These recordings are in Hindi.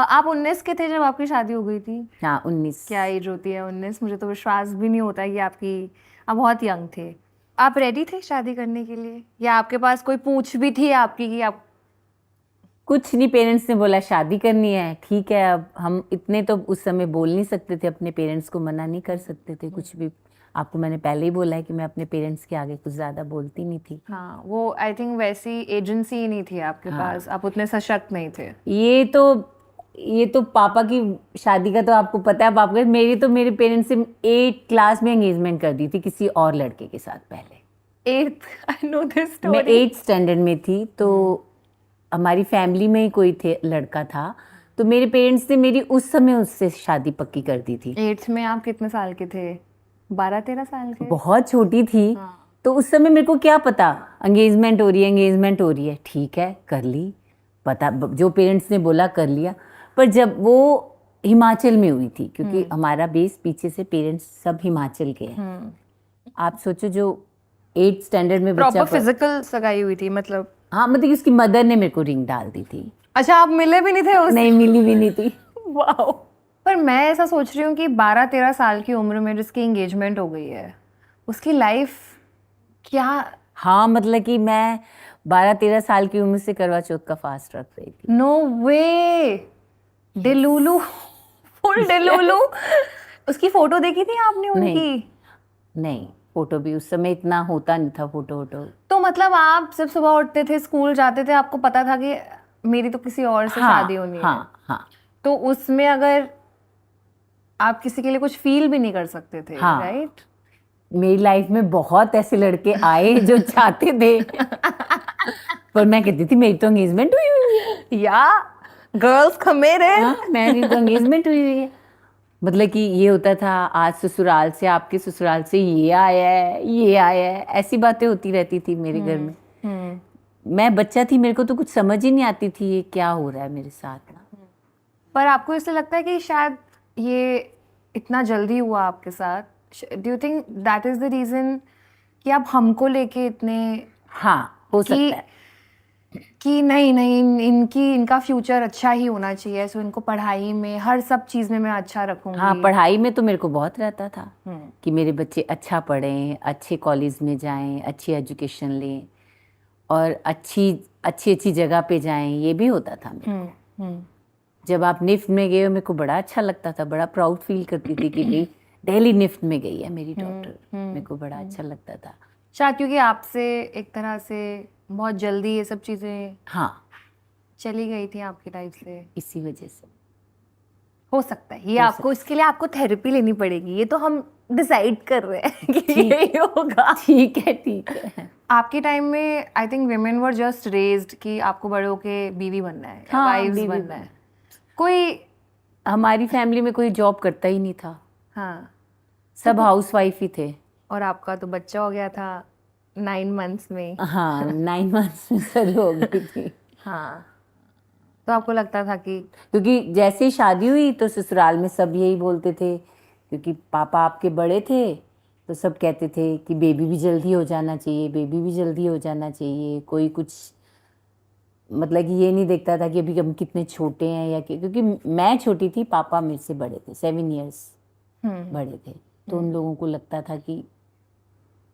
आप 19 के थे जब आपकी शादी हो गई थी? हाँ 19। क्या एज होती है 19? मुझे तो विश्वास भी नहीं होता कि आप बहुत यंग थे। आप रेडी थे शादी करने के लिए, या आपके पास कोई पूछ भी थी आपकी कि आप? कुछ नहीं, पेरेंट्स ने बोला शादी करनी है, ठीक है। अब हम इतने तो उस समय बोल नहीं सकते थे, अपने पेरेंट्स को मना नहीं कर सकते थे कुछ भी। आपको मैंने पहले ही बोला है कि मैं अपने पेरेंट्स के आगे कुछ ज़्यादा बोलती नहीं थी। हाँ, वो आई थिंक वैसी एजेंसी ही नहीं थी आपके हाँ। पास, आप उतने सशक्त नहीं थे। ये तो पापा की शादी का तो आपको पता है। पापा मेरे पेरेंट्स से 8 क्लास में एंगेजमेंट कर दी थी किसी और लड़के के साथ पहले। 8th, आई नो दिस मैं स्टोरी। 8th स्टैंडर्ड में थी, तो हमारी फैमिली में ही कोई थे लड़का था, तो मेरे पेरेंट्स ने मेरी उस समय उससे शादी पक्की कर दी थी। 8th में आप कितने साल के थे? 12-13 साल के? बहुत छोटी थी। हाँ। तो उस समय मेरे को क्या पता, एंगेजमेंट हो रही है, एंगेजमेंट हो रही है, ठीक है कर ली। पता, जो पेरेंट्स ने बोला कर लिया। पर जब वो हिमाचल में हुई थी, क्योंकि हमारा बेस पीछे से पेरेंट्स सब हिमाचल के हैं। आप सोचो, जो 8th स्टैंडर्ड में बच्चा प्रॉपर फिजिकल सगाई हुई थी मतलब? हाँ, मतलब उसकी मदर ने मेरे को रिंग डाल दी थी। अच्छा, आप मिले भी नहीं थे उस? नहीं, मिली भी नहीं थी। वाओ। पर मैं ऐसा सोच रही हूँ कि 12-13 साल की उम्र में जिसकी एंगेजमेंट हो गई है, उसकी लाइफ क्या? हाँ, मतलब कि मैं 12-13 साल की उम्र से करवा चौथ का फास्ट रख रही थी। नो वे, डेलुलू, फुल डेलुलू। उसकी फोटो देखी थी आपने उनकी? नहीं, फोटो भी उस समय इतना होता नहीं था, फोटो वोटो। तो मतलब आप जब सुबह उठते थे, स्कूल जाते थे, आपको पता था कि मेरी तो किसी और से शादी होनी है? हाँ हाँ। तो उसमें अगर आप किसी के लिए कुछ फील भी नहीं कर सकते थे, हाँ, राइट? मेरी लाइफ में बहुत ऐसे लड़के आए जो चाहते थे, पर मैं कहती थी मेरी तो एंगेजमेंट हुई है। या गर्ल्स कमिटेड। हाँ, मेरी तो एंगेजमेंट हुई है। मतलब कि ये होता था, आज ससुराल से, आपके ससुराल से ये आया है, ये आया है, ऐसी बातें होती रहती थी मेरे घर में। मैं बच्चा थी, मेरे को तो कुछ समझ ही नहीं आती थी ये क्या हो रहा है मेरे साथ ना। पर आपको ऐसा लगता है कि शायद ये इतना जल्दी हुआ आपके साथ? Do you think that is the reason कि आप हमको लेके इतने? हाँ, हो सकता है। कि नहीं नहीं, इनका फ्यूचर अच्छा ही होना चाहिए, सो इनको पढ़ाई में, हर सब चीज़ में मैं अच्छा रखूंगी। हाँ, पढ़ाई में तो मेरे को बहुत रहता था कि मेरे बच्चे अच्छा पढ़ें, अच्छे कॉलेज में जाएं, अच्छी एजुकेशन लें और अच्छी अच्छी जगह पे जाएं, ये भी होता था मेरे को। जब आप निफ्ट में गए हो, मेरे को बड़ा अच्छा लगता था, बड़ा प्राउड फील करती थी कि भाई दिल्ली निफ्ट में गई है मेरी डॉटर। मेरे को बड़ा अच्छा लगता था। शायद क्योंकि आपसे एक तरह से बहुत जल्दी ये सब चीज़ें हाँ, चली गई थी आपकी लाइफ से, इसी वजह से हो सकता है ये आपको, इसके लिए आपको थेरेपी लेनी पड़ेगी, ये तो हम डिसाइड कर रहे हैं कि यही होगा। ठीक है, ठीक है। आपके टाइम में I think women were just raised कि आपको बड़े होके बीवी बनना है, हाँ, वाइफ्स बीवी बनना है। कोई? हमारी फैमिली में कोई जॉब करता ही नहीं था। हाँ। सब हाउस वाइफ ही थे। और आपका तो बच्चा हो गया था 9 months में। हाँ, 9 months में शुरू हो गई थी। हाँ, तो आपको लगता था कि? क्योंकि जैसे ही शादी हुई तो ससुराल में सब यही बोलते थे, क्योंकि पापा आपके बड़े थे, तो सब कहते थे कि बेबी भी जल्दी हो जाना चाहिए, बेबी भी जल्दी हो जाना चाहिए। कोई कुछ मतलब कि ये नहीं देखता था कि अभी हम कितने छोटे हैं या क्योंकि मैं छोटी थी, पापा मेरे से बड़े थे, 7 years बड़े थे, तो उन लोगों को लगता था कि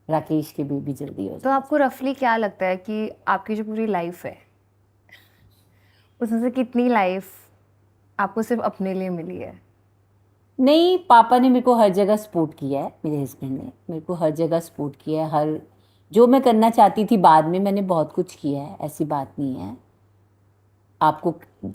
राकेश के बेबी जल्दी हो जाए। तो आपको रफली क्या लगता है कि आपकी जो पूरी लाइफ है उसमें से कितनी लाइफ आपको सिर्फ अपने लिए मिली है? नहीं, पापा ने मेरे को हर जगह सपोर्ट किया है, मेरे हस्बैंड ने मेरे को हर जगह सपोर्ट किया है। हर जो मैं करना चाहती थी बाद में मैंने बहुत कुछ किया है, ऐसी बात नहीं है। आपको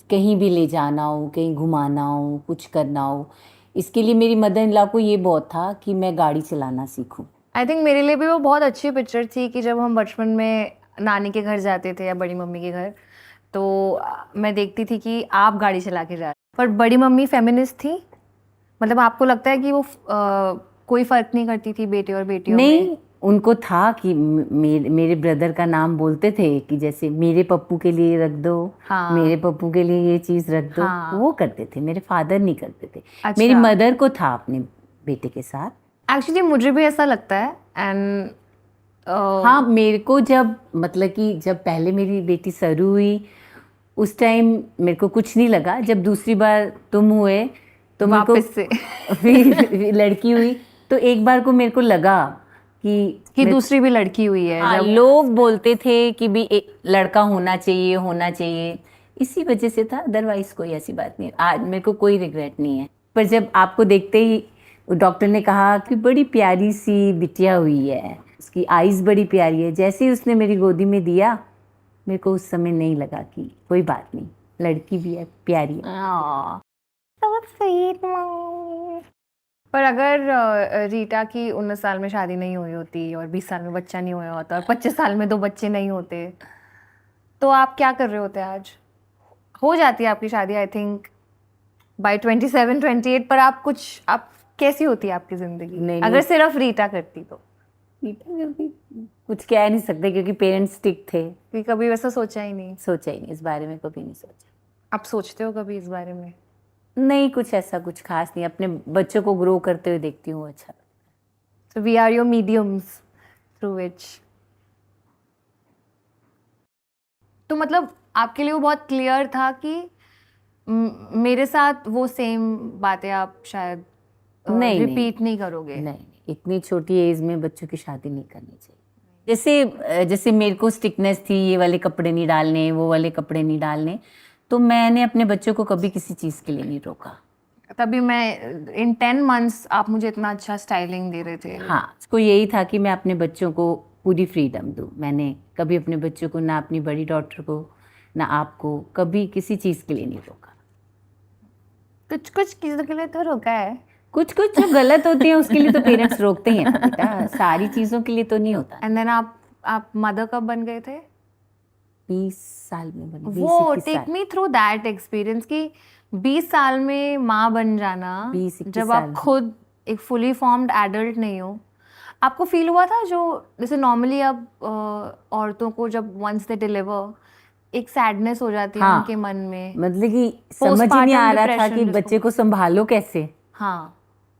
कहीं भी ले जाना हो, कहीं घुमाना हो, कुछ करना हो, इसके लिए मेरी मदर इन लॉ को ये बहुत था कि मैं गाड़ी चलाना सीखूं। आई थिंक मेरे लिए भी वो बहुत अच्छी पिक्चर थी कि जब हम बचपन में नानी के घर जाते थे या बड़ी मम्मी के घर, तो मैं देखती थी कि आप गाड़ी चला के जा रहे, पर बड़ी मम्मी फेमिनिस्ट थी। मतलब आपको लगता है कि वो कोई फ़र्क नहीं करती थी बेटे और बेटियों में? नहीं, उनको था कि मेरे ब्रदर का नाम बोलते थे कि जैसे मेरे पप्पू के लिए रख दो, हाँ। मेरे पप्पू के लिए ये चीज़ रख दो। हाँ। वो करते थे, मेरे फादर नहीं करते थे। अच्छा। मेरी मदर को था अपने बेटे के साथ। एक्चुअली मुझे भी ऐसा लगता है। एंड हाँ, मेरे को जब मतलब कि जब पहले मेरी बेटी सरू हुई, उस टाइम मेरे को कुछ नहीं लगा। जब दूसरी बार तुम हुए तो मेरे को वापस से फिर लड़की हुई तो एक बार को मेरे को लगा कि दूसरी भी लड़की हुई है। हाँ, लोग बोलते थे कि भी लड़का होना चाहिए, इसी वजह से था, अदरवाइज कोई ऐसी बात नहीं। आज मेरे को कोई रिग्रेट नहीं है। पर जब आपको देखते ही डॉक्टर ने कहा कि बड़ी प्यारी सी बिटिया हुई है, उसकी आईज बड़ी प्यारी है, जैसे ही उसने मेरी गोदी में दिया मेरे को उस समय नहीं लगा कि कोई बात नहीं, लड़की भी है, प्यारी है। So sweet, Mom. पर अगर रीटा की 19 साल में शादी नहीं हुई होती और 20 साल में बच्चा नहीं हुआ होता और 25 साल में 2 बच्चे नहीं होते, तो आप क्या कर रहे होते आज? हो जाती है आपकी शादी आई थिंक बाय 27-28, पर आप कैसी होती है आपकी जिंदगी नहीं, अगर सिर्फ रीटा करती तो? कुछ कह नहीं सकते क्योंकि पेरेंट्स स्टिक थे। कि कभी वैसा सोचा ही नहीं? सोचा ही नहीं, इस बारे में कभी नहीं सोचा। आप सोचते हो कभी इस बारे में? नहीं, कुछ ऐसा कुछ खास नहीं, अपने बच्चों को ग्रो करते हुए देखती हूँ। अच्छा, So we are your mediums through which. तो मतलब आपके लिए वो बहुत क्लियर था कि मेरे साथ वो सेम बातें आप शायद रिपीट नहीं करोगे? नहीं, इतनी छोटी एज में बच्चों की शादी नहीं करनी चाहिए। जैसे मेरे को स्टिकनेस थी, ये वाले कपड़े नहीं डालने, वो वाले कपड़े नहीं डालने, तो मैंने अपने बच्चों को कभी किसी चीज़ के लिए नहीं रोका। तभी मैं इन 10 मंथ्स आप मुझे इतना अच्छा स्टाइलिंग दे रहे थे। हाँ, उसको यही था कि मैं अपने बच्चों को पूरी फ्रीडम दूँ। मैंने कभी अपने बच्चों को, ना अपनी बड़ी डॉटर को, ना आपको, कभी किसी चीज़ के लिए नहीं रोका। कुछ कुछ चीज़ों के लिए तो रोका है। कुछ कुछ जो गलत होती है उसके लिए तो पेरेंट्स रोकते ही हैं ना बेटा, सारी चीज़ों के लिए तो नहीं होता। एंड देन आप मदर कब बन गए थे? 20 साल में बनी। वो take me through that experience कि 20 साल में माँ बन जाना, 20-21 जब आप खुद एक फुली फॉर्म्ड एडल्ट नहीं हो। आपको फील हुआ था जो जैसे नॉर्मली अब औरतों को जब वंस दे डिलीवर एक सैडनेस हो जाती है उनके मन में, मतलब कि समझ ही नहीं आ रहा था कि बच्चे को संभालो कैसे। हाँ,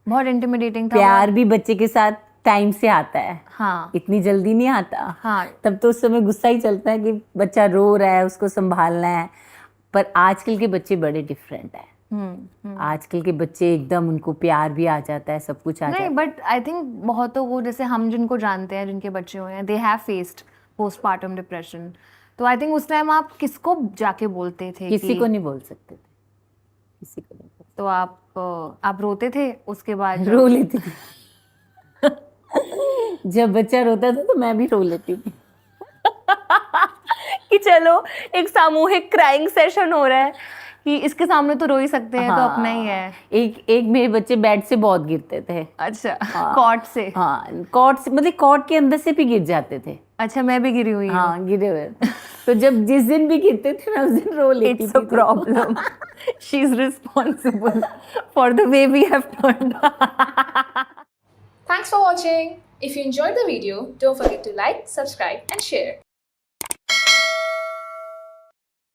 बहुत इंटिमिडेटिंग था। प्यार भी बच्चे के साथ टाइम से आता है, हाँ, इतनी जल्दी नहीं आता। हाँ, तब तो उस समय गुस्सा ही चलता है कि बच्चा रो रहा है, उसको संभालना है। पर आजकल के बच्चे बड़े डिफरेंट हैं। आजकल के बच्चे एकदम, उनको प्यार भी आ जाता है, सब कुछ आ जाता है। नहीं, बट आई थिंक बहुतों को, जैसे हम जिनको जानते हैं, जिनके बच्चे हुए हैं, they have faced postpartum depression. तो आई थिंक उस टाइम आप किसको जाके बोलते थे? किसी को नहीं बोल सकते थे, किसी को नहीं। तो आप रोते थे उसके बाद? रो लेती थी जब बच्चा रोता था तो मैं भी रो लेती थी कि चलो एक सामूहिक क्राइंग सेशन हो रहा है कि इसके सामने तो रो ही सकते हैं। तो अपना ही है। एक मेरे बच्चे बेड से बहुत गिरते थे। अच्छा, कॉट से? हाँ, कॉट से, मतलब कॉट के अंदर से भी गिर जाते थे। अच्छा, मैं भी गिरी हुई हूँ। हाँ, गिरे हुए। तो जिस दिन भी गिरते थे ना, उस दिन रो लेती थी। It's a problem. She's responsible for the way we have turned. Thanks for watching. If you enjoyed the video, don't forget to like, subscribe and share.